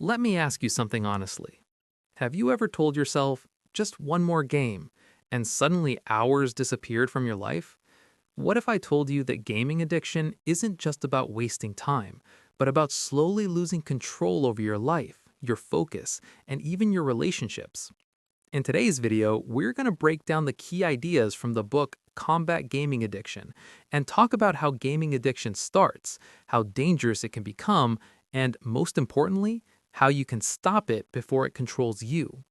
Let me ask you something honestly. Have you ever told yourself, just one more game, and suddenly hours disappeared from your life? What if I told you that gaming addiction isn't just about wasting time, but about slowly losing control over your life, your focus, and even your relationships? In today's video, we're going to break down the key ideas from the book Combat Gaming Addiction and talk about how gaming addiction starts, how dangerous it can become, and most importantly, how you can stop it before it controls you.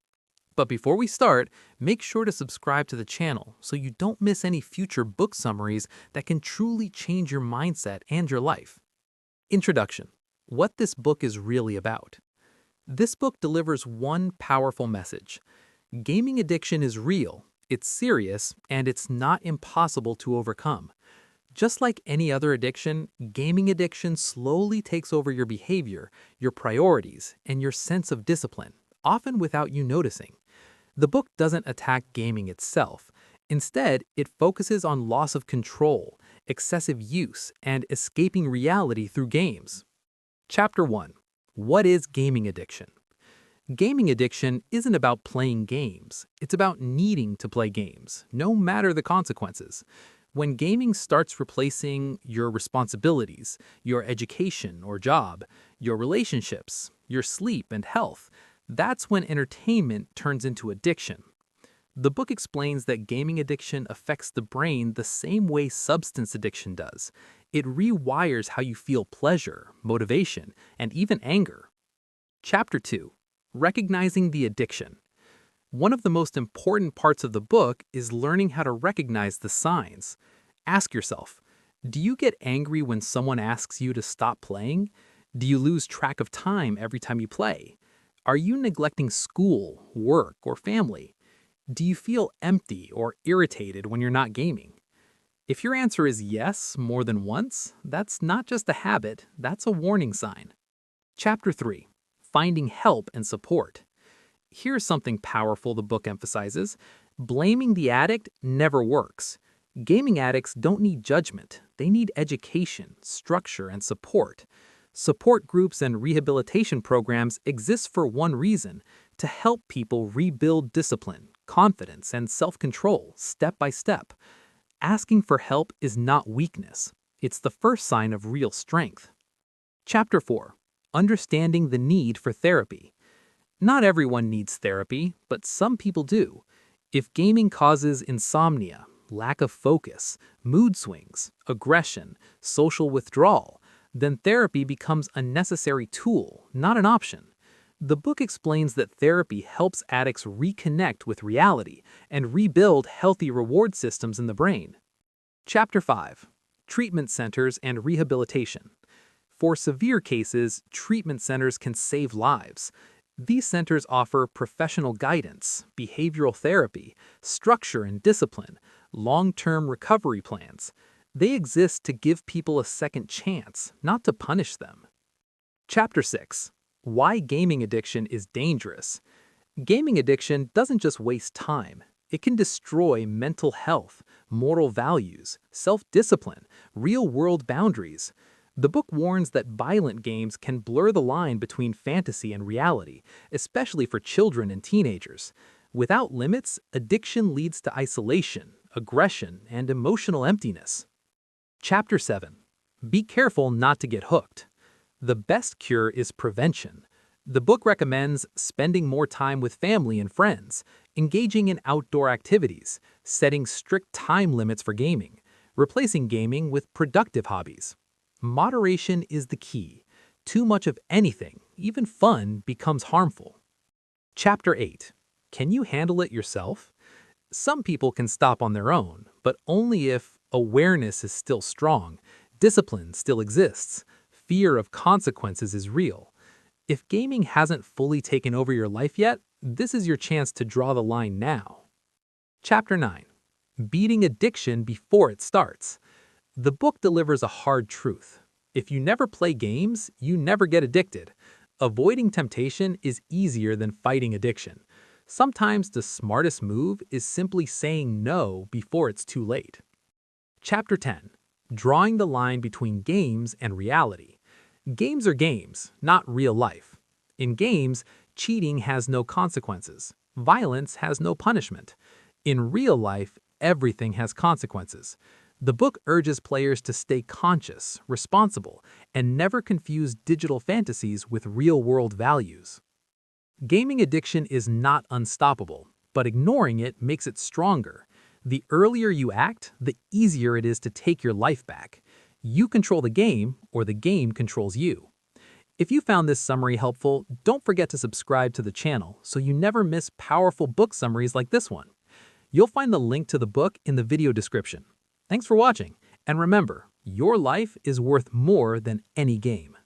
But before we start, make sure to subscribe to the channel so you don't miss any future book summaries that can truly change your mindset and your life. Introduction: what this book is really about. This book delivers one powerful message. Gaming addiction is real, it's serious, and it's not impossible to overcome. Just like any other addiction, gaming addiction slowly takes over your behavior, your priorities, and your sense of discipline, often without you noticing. The book doesn't attack gaming itself. Instead, it focuses on loss of control, excessive use, and escaping reality through games. Chapter 1: what is gaming addiction? Gaming addiction isn't about playing games. It's about needing to play games, no matter the consequences. When gaming starts replacing your responsibilities, your education or job, your relationships, your sleep and health, that's when entertainment turns into addiction. The book explains that gaming addiction affects the brain the same way substance addiction does. It rewires how you feel pleasure, motivation, and even anger. Chapter 2: recognizing the addiction. One of the most important parts of the book is learning how to recognize the signs. Ask yourself, do you get angry when someone asks you to stop playing? Do you lose track of time every time you play? Are you neglecting school, work, or family? Do you feel empty or irritated when you're not gaming? If your answer is yes more than once, that's not just a habit, that's a warning sign. Chapter 3: finding help and support. Here's something powerful the book emphasizes. Blaming the addict never works. Gaming addicts don't need judgment. They need education, structure, and support. Support groups and rehabilitation programs exist for one reason: to help people rebuild discipline, confidence, and self-control step by step. Asking for help is not weakness. It's the first sign of real strength. Chapter 4: understanding the need for therapy. Not everyone needs therapy, but some people do. If gaming causes insomnia, lack of focus, mood swings, aggression, social withdrawal, then therapy becomes a necessary tool, not an option. The book explains that therapy helps addicts reconnect with reality and rebuild healthy reward systems in the brain. Chapter 5: treatment centers and rehabilitation. For severe cases, treatment centers can save lives. These centers offer professional guidance, behavioral therapy, structure and discipline, long-term recovery plans. They exist to give people a second chance, not to punish them. Chapter 6: why gaming addiction is dangerous. Gaming addiction doesn't just waste time. It can destroy mental health, moral values, self-discipline, real-world boundaries. The book warns that violent games can blur the line between fantasy and reality, especially for children and teenagers. Without limits, addiction leads to isolation, aggression, and emotional emptiness. Chapter 7: be careful not to get hooked. The best cure is prevention. The book recommends spending more time with family and friends, engaging in outdoor activities, setting strict time limits for gaming, replacing gaming with productive hobbies. Moderation is the key. Too much of anything, even fun, becomes harmful. Chapter 8: can you handle it yourself? Some people can stop on their own, but only if awareness is still strong, discipline still exists, fear of consequences is real. If gaming hasn't fully taken over your life yet, this is your chance to draw the line now. Chapter 9: beating addiction before it starts. The book delivers a hard truth. If you never play games, you never get addicted. Avoiding temptation is easier than fighting addiction. Sometimes the smartest move is simply saying no before it's too late. Chapter 10: drawing the line between games and reality. Games are games, not real life. In games, cheating has no consequences. Violence has no punishment. In real life, everything has consequences. The book urges players to stay conscious, responsible, and never confuse digital fantasies with real-world values. Gaming addiction is not unstoppable, but ignoring it makes it stronger. The earlier you act, the easier it is to take your life back. You control the game, or the game controls you. If you found this summary helpful, don't forget to subscribe to the channel so you never miss powerful book summaries like this one. You'll find the link to the book in the video description. Thanks for watching, and remember, your life is worth more than any game.